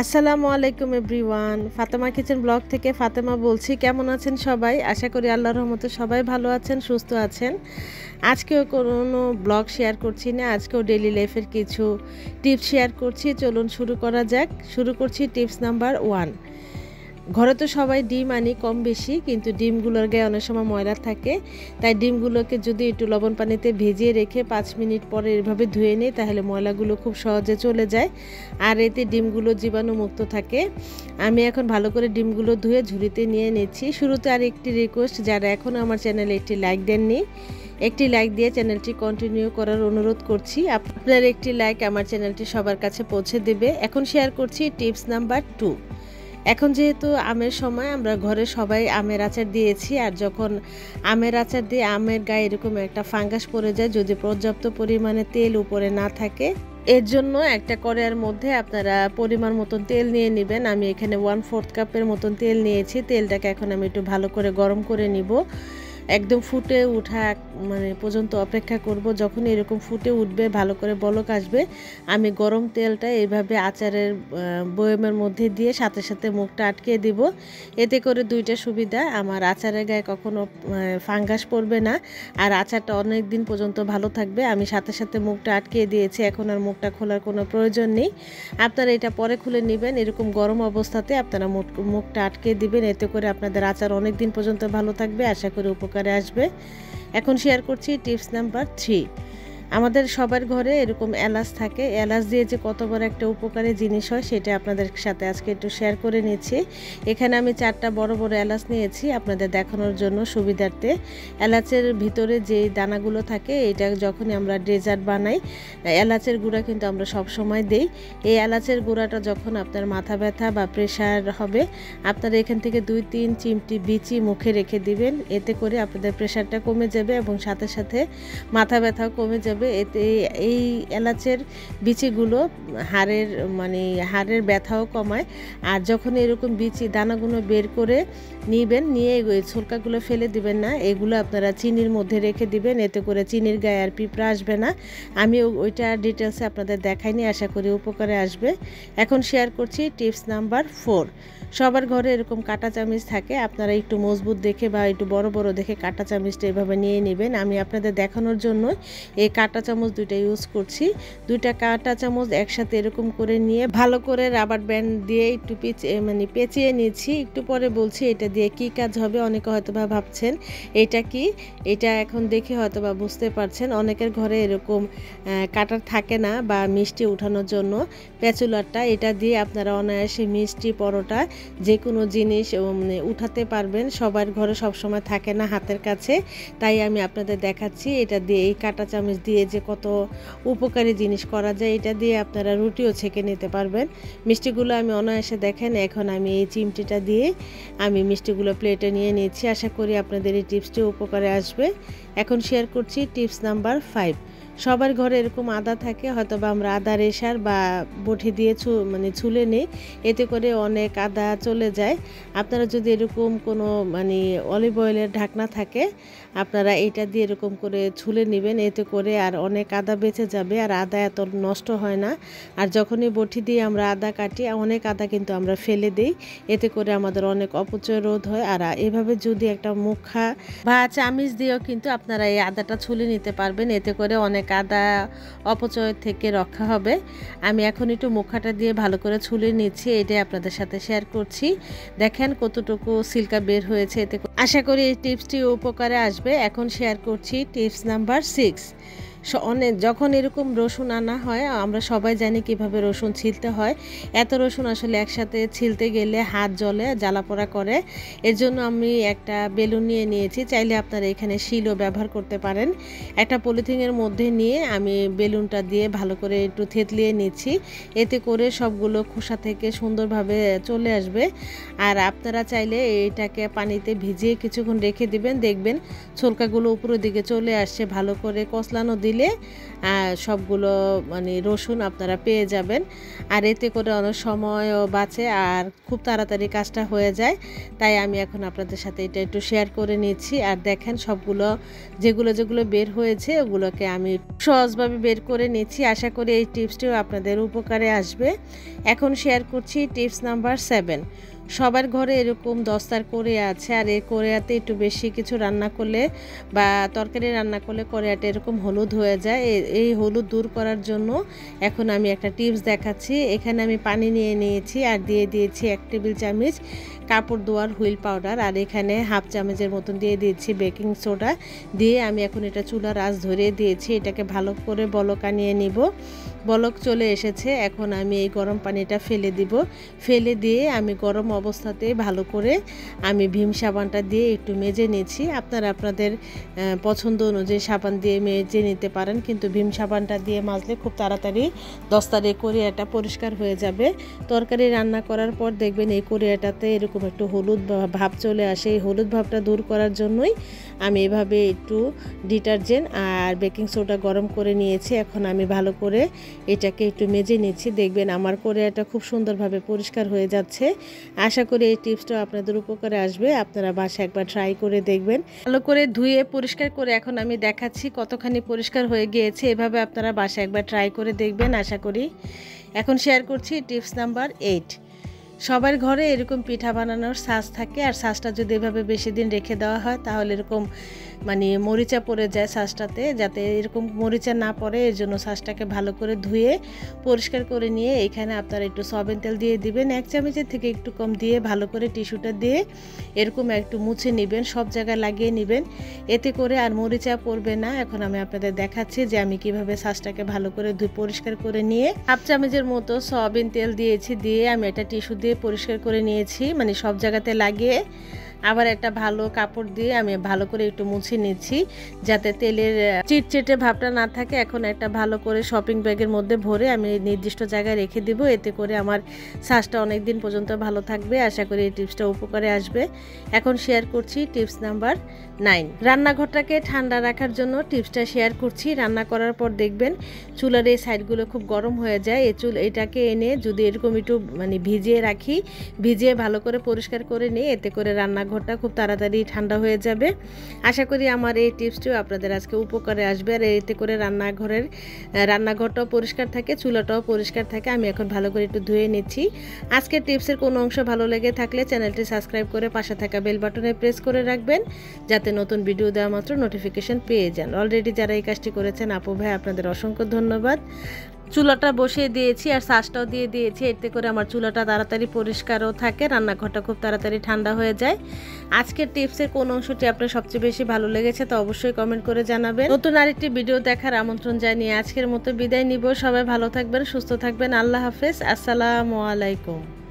আসসালামু আলাইকুম everyone, Fatema kitchen blog থেকে ফাতেমা বলছি। কেমন আছেন সবাই? আশা করি আল্লাহর রহমতে সবাই ভালো আছেন, সুস্থ আছেন। আজকেও কোনো ব্লগ শেয়ার করছি না, আজকেও ডেইলি লাইফের কিছু টিপস শেয়ার করছি। চলুন শুরু করা যাক। শুরু করছি টিপস নাম্বার 1। ঘরে তো সবাই ডিম আনি কম বেশি, কিন্তু ডিমগুলোর গায়ে অনেক সময় ময়লা থাকে। তাই ডিমগুলোকে যদি একটু লবণ পানিতে ভিজিয়ে রেখে 5 মিনিট পরে এভাবে ধুয়ে নিই, তাহলে ময়লাগুলো খুব সহজে চলে যায়, আর এতে ডিমগুলো জীবাণুমুক্ত থাকে। আমি এখন ভালো করে ডিমগুলো ধুয়ে ঝুড়িতে নিয়ে নিচ্ছি। শুরুতে আর একটি রিকোয়েস্ট, যারা এখনও আমার চ্যানেলে একটি লাইক দেননি, একটি লাইক দিয়ে চ্যানেলটি কন্টিনিউ করার অনুরোধ করছি। আপনার একটি লাইক আমার চ্যানেলটি সবার কাছে পৌঁছে দেবে। এখন শেয়ার করছি টিপস নাম্বার 2। এখন যেহেতু আমের সময়, আমরা ঘরে সবাই আমের আচার দিয়েছি, আর যখন আমের আচার দিয়ে আমের গায়ে এরকম একটা ফাঙ্গাস পড়ে যায়, যদি পর্যাপ্ত পরিমাণে তেল উপরে না থাকে, এর জন্য একটা কড়াইয়ের মধ্যে আপনারা পরিমাণ মতন তেল নিয়ে নেবেন। আমি এখানে 1/4 কাপের মতন তেল নিয়েছি। তেলটাকে এখন আমি একটু ভালো করে গরম করে নিব। একদম ফুটে ওঠা পর্যন্ত অপেক্ষা করব। যখন এরকম ফুটে উঠবে, ভালো করে বলক আসবে, আমি গরম তেলটা এইভাবে আচারের বয়মের মধ্যে দিয়ে সাথে সাথে মুখটা আটকে দিব। এতে করে দুইটা সুবিধা, আমার আচারের গায়ে কখনো ফাঙ্গাস পড়বে না, আর আচারটা অনেক দিন পর্যন্ত ভালো থাকবে। আমি সাথে সাথে মুখটা আটকে দিয়েছি, এখন আর মুখটা খোলার কোনো প্রয়োজন নেই। আপনারা এটা পরে খুলে নেবেন। এরকম গরম অবস্থাতে আপনারা মুখটা আটকে দিবেন, এতে করে আপনাদের আচার অনেক দিন পর্যন্ত ভালো থাকবে। আশা করি উপকারে আসবে। এখন শেয়ার করছি টিপস নাম্বার 3। আমাদের সবার ঘরে এরকম এলাচ থাকে। এলাচ দিয়ে যে কত বড় একটা উপকারী জিনিস হয়, সেটা আপনাদের সাথে আজকে একটু শেয়ার করে নিচ্ছি। এখানে আমি 4টা বড় বড় এলাচ নিয়েছি আপনাদের দেখানোর জন্য সুবিধার্থে। এলাচের ভিতরে যে দানাগুলো থাকে, এটা যখনই আমরা ডেজার্ট বানাই, এলাচের গুঁড়া কিন্তু আমরা সব সময় দেই। এই এলাচের গুঁড়াটা যখন আপনার মাথা ব্যথা বা প্রেশার হবে, আপনারা এখান থেকে 2-3 চিমটি বিচি মুখে রেখে দিবেন। এতে করে আপনাদের প্রেশারটা কমে যাবে এবং সাথে সাথে মাথা ব্যথাও কমে যাবে। এতে এই এলাচের বিচিগুলো হাড়ের ব্যথাও কমায়। আর যখন এরকম বিচি দানাগুলো বের করে নিবেন, নিয়ে ওই ছোলকাগুলো ফেলে দিবেন না, এগুলো আপনারা চিনির মধ্যে রেখে দিবেন। এতে করে চিনির গায়ে আর পিঁপড়া আসবে না। আমি ওইটা ডিটেলসে আপনাদের দেখাইনি, আশা করি উপকারে আসবে। এখন শেয়ার করছি টিপস নাম্বার 4। সবার ঘরে এরকম কাঁটা চামচ থাকে। আপনারা একটু মজবুত দেখে বা একটু বড় বড় দেখে কাঁটা চামচটা এভাবে নিয়ে নেবেন। আমি আপনাদের দেখানোর জন্য এই কাঁটা চামচ দুইটা ইউজ করছি। দুইটা কাঁটা চামচ একসাথে এরকম করে নিয়ে ভালো করে রাবার ব্যান্ড দিয়ে একটু পেঁচিয়ে নিয়েছি। একটু পরে বলছি এটা দিয়ে কি কাজ হবে। অনেকে হয়তোবা ভাবছেন এটা কি, এটা এখন দেখে হয়তোবা বুঝতে পারছেন। অনেকের ঘরে এরকম কাঁটা থাকে না, বা মিষ্টি উঠানোর জন্য প্যাচুলারটা, এটা দিয়ে আপনারা অনায়াসে মিষ্টি, পরোটা, যে কোনো জিনিস উঠাতে পারবেন। সবার ঘরে সবসময় থাকে না হাতের কাছে, তাই আমি আপনাদের দেখাচ্ছি। এটা দিয়ে, এই কাঁটা চামচ দিয়ে যে কত উপকারী জিনিস করা যায়। এটা দিয়ে আপনারা রুটিও ছেঁকে নিতে পারবেন। মিষ্টিগুলো আমি অনায়াসে দেখেন। এখন আমি এই চিমটিটা দিয়ে আমি মিষ্টিগুলো প্লেটে নিয়ে নিচ্ছি। আশা করি আপনাদের এই টিপসটি উপকারে আসবে। এখন শেয়ার করছি টিপস নাম্বার 5। সবার ঘরে এরকম আদা থাকে, হয়তো বা আমরা আদা রেশার বা বটি দিয়ে ছুলে নিই, এতে করে অনেক আদা চলে যায়। আপনারা যদি এরকম কোনো অলিভ অয়েলের ঢাকনা থাকে, আপনারা এটা দিয়ে এরকম করে ছুলে নেবেন। এতে করে আর অনেক আদা বেঁচে যাবে, আর আদা এত নষ্ট হয় না। আর যখনই বটি দিয়ে আমরা আদা কাটি, অনেক আদা কিন্তু আমরা ফেলে দিই। এতে করে আমাদের অনেক অপচয় রোধ হয়। আর এভাবে যদি একটা মুখা বা চামিচ দিয়েও কিন্তু আপনারা এই আদাটা ছুলে নিতে পারবেন। এতে করে অনেক আদা অপচয় থেকে রক্ষা হবে। আমি এখন একটু মুখাটা দিয়ে ভালো করে ছুলে নিচ্ছি, এটাই আপনাদের সাথে শেয়ার করছি। দেখেন কতটুকু সিল্কা বের হয়েছে। এতে আশা করি এই টিপসটি উপকারে আসবে। এখন শেয়ার করছি টিপস নাম্বার 6। যখন এরকম রসুন আনা হয়, আমরা সবাই জানি কিভাবে রসুন ছিলতে হয়। এত রসুন আসলে একসাথে ছিলতে গেলে হাত জ্বলে, জ্বালাপোড়া করে। এর জন্য আমি একটা বেলুন নিয়ে নিয়েছি। চাইলে আপনারা এখানে শিলও ব্যবহার করতে পারেন। একটা পলিথিনের মধ্যে নিয়ে আমি বেলুনটা দিয়ে ভালো করে একটু থেতলিয়ে নিচ্ছি। এতে করে সবগুলো খোসা থেকে সুন্দরভাবে চলে আসবে। আর আপনারা চাইলে এটাকে পানিতে ভিজিয়ে কিছুক্ষণ রেখে দিবেন, দেখবেন ছোলকাগুলো উপরের দিকে চলে আসছে। ভালো করে কচলানো দিলে দিলে সবগুলো মানে রসুন আপনারা পেয়ে যাবেন। আর এতে করে অনেক সময়ও বাঁচে আর খুব তাড়াতাড়ি কাজটা হয়ে যায়। তাই আমি এখন আপনাদের সাথে এটা একটু শেয়ার করে নিচ্ছি। আর দেখেন সবগুলো যেগুলো বের হয়েছে ওগুলোকে আমি সহজভাবে বের করে নিচ্ছি। আশা করি এই টিপসটিও আপনাদের উপকারে আসবে। এখন শেয়ার করছি টিপস নাম্বার 7। সবার ঘরে এরকম দস্তার কোরিয়া আছে, আর এই কোরিয়াতে একটু বেশি কিছু রান্না করলে বা তরকারি রান্না করলে কোরিয়াটা এরকম হলুদ হয়ে যায়। এই হলুদ দূর করার জন্য এখন আমি একটা টিপস দেখাচ্ছি। এখানে আমি পানি নিয়ে নিয়েছি আর দিয়ে দিয়েছি 1 টেবিল চামচ কাপড় ধোয়ার হুইল পাউডার, আর এখানে হাফ চামচের মতন দিয়ে দিয়েছি বেকিং সোডা। দিয়ে আমি এখন এটা চুলার আঁচ ধরিয়ে দিয়েছি। এটাকে ভালো করে বলক আনিয়ে নিব। বলক চলে এসেছে, এখন আমি এই গরম পানিটা ফেলে দিব। ফেলে দিয়ে আমি গরম অবস্থাতে ভালো করে আমি ভীম সাবানটা দিয়ে একটু মেজে নিচ্ছি। আপনারা আপনাদের পছন্দ অনুযায়ী সাবান দিয়ে মেজে নিতে পারেন, কিন্তু ভীম সাবানটা দিয়ে মাজলে খুব তাড়াতাড়ি দস্তারে কোরিয়াটা পরিষ্কার হয়ে যাবে। তরকারি রান্না করার পর দেখবেন এই কোরিয়াটাতে এরকম একটু হলুদ ভাব চলে আসে। এই হলুদ ভাবটা দূর করার জন্যই আমি এভাবে একটু ডিটারজেন্ট আর বেকিং সোডা গরম করে নিয়েছি। এখন আমি ভালো করে এটাকে একটু মেজে নিচ্ছি। দেখবেন আমার কোরিয়াটা খুব সুন্দরভাবে পরিষ্কার হয়ে যাচ্ছে। আশা করি এই টিপসটা আপনাদের উপকারে আসবে। আপনারা বাসায় একবার ট্রাই করে দেখবেন। ভালো করে ধুয়ে পরিষ্কার করে এখন আমি দেখাচ্ছি কতখানি পরিষ্কার হয়ে গিয়েছে। এভাবে আপনারা বাসায় একবার ট্রাই করে দেখবেন আশা করি। এখন শেয়ার করছি টিপস নাম্বার 8। সবার ঘরে এরকম পিঠা বানানোর ছাঁচ থাকে, আর ছাঁচটা যদি এভাবে বেশি দিন রেখে দেওয়া হয় তাহলে এরকম মানে মরিচা পড়ে যায় ছাঁচটাতে। যাতে এরকম মরিচা না পড়ে এর জন্য ছাঁচটাকে ভালো করে ধুয়ে পরিষ্কার করে নিয়ে এখানে আপনারা একটু সয়াবিন তেল দিয়ে দিবেন। 1 চামচের থেকে একটু কম দিয়ে ভালো করে টিস্যুটা দিয়ে এরকম একটু মুছে নেবেন, সব জায়গায় লাগিয়ে নেবেন। এতে করে আর মরিচা পড়বে না। এখন আমি আপনাদের দেখাচ্ছি যে আমি কিভাবে ছাঁচটাকে ভালো করে ধুয়ে পরিষ্কার করে নিয়ে হাফ চামচের মতো সয়াবিন তেল দিয়েছি। দিয়ে আমি একটা টিস্যু দিয়ে পরিষ্কার করে নিয়েছি, মানে সব জায়গাতে লাগিয়ে। আবার একটা ভালো কাপড় দিয়ে আমি ভালো করে একটু মুছে নিচ্ছি যাতে তেলের চিটচিটে ভাবটা না থাকে। এখন একটা ভালো করে শপিং ব্যাগের মধ্যে ভরে আমি নির্দিষ্ট জায়গায় রেখে দিব। এতে করে আমার ছাঁচটা অনেক দিন পর্যন্ত ভালো থাকবে। আশা করি এই টিপসটা উপকারে আসবে। এখন শেয়ার করছি টিপস নাম্বার 9। রান্নাঘরটাকে ঠান্ডা রাখার জন্য টিপসটা শেয়ার করছি। রান্না করার পর দেখবেন চুলার এই সাইডগুলো খুব গরম হয়ে যায়। এটাকে এনে যদি এরকম একটু মানে ভিজিয়ে রাখি, ভিজিয়ে ভালো করে পরিষ্কার করে নিই, এতে করে রান্নাঘরটা খুব তাড়াতাড়ি ঠান্ডা হয়ে যাবে। আশা করি আমার এই টিপসটিও আপনাদের আজকে উপকারে আসবে। আর এতে করে রান্নাঘরটাও পরিষ্কার থাকে, চুলাটাও পরিষ্কার থাকে। আমি এখন ভালো করে একটু ধুয়ে নিচ্ছি। আজকের টিপসের কোনো অংশ ভালো লেগে থাকলে চ্যানেলটি সাবস্ক্রাইব করে পাশে থাকা বেল বাটনে প্রেস করে রাখবেন, যাতে নতুন ভিডিও দেওয়া মাত্র নোটিফিকেশন পেয়ে যান। অলরেডি যারা এই কাজটি করেছেন আপু ভাই আপনাদের অসংখ্য ধন্যবাদ। চুলাটা বসিয়ে দিয়েছি আর ছাঁচটাও দিয়ে দিয়েছি। এতে করে আমার চুলাটা তাড়াতাড়ি পরিষ্কারও থাকে, রান্নাঘরটা খুব তাড়াতাড়ি ঠান্ডা হয়ে যায়। আজকের টিপসের কোন অংশটি আপনার সবচেয়ে বেশি ভালো লেগেছে তা অবশ্যই কমেন্ট করে জানাবেন। নতুন আরেকটি ভিডিও দেখার আমন্ত্রণ জানিয়ে আজকের মতো বিদায় নিব। সবাই ভালো থাকবেন, সুস্থ থাকবেন। আল্লাহ হাফেজ। আসসালামু আলাইকুম।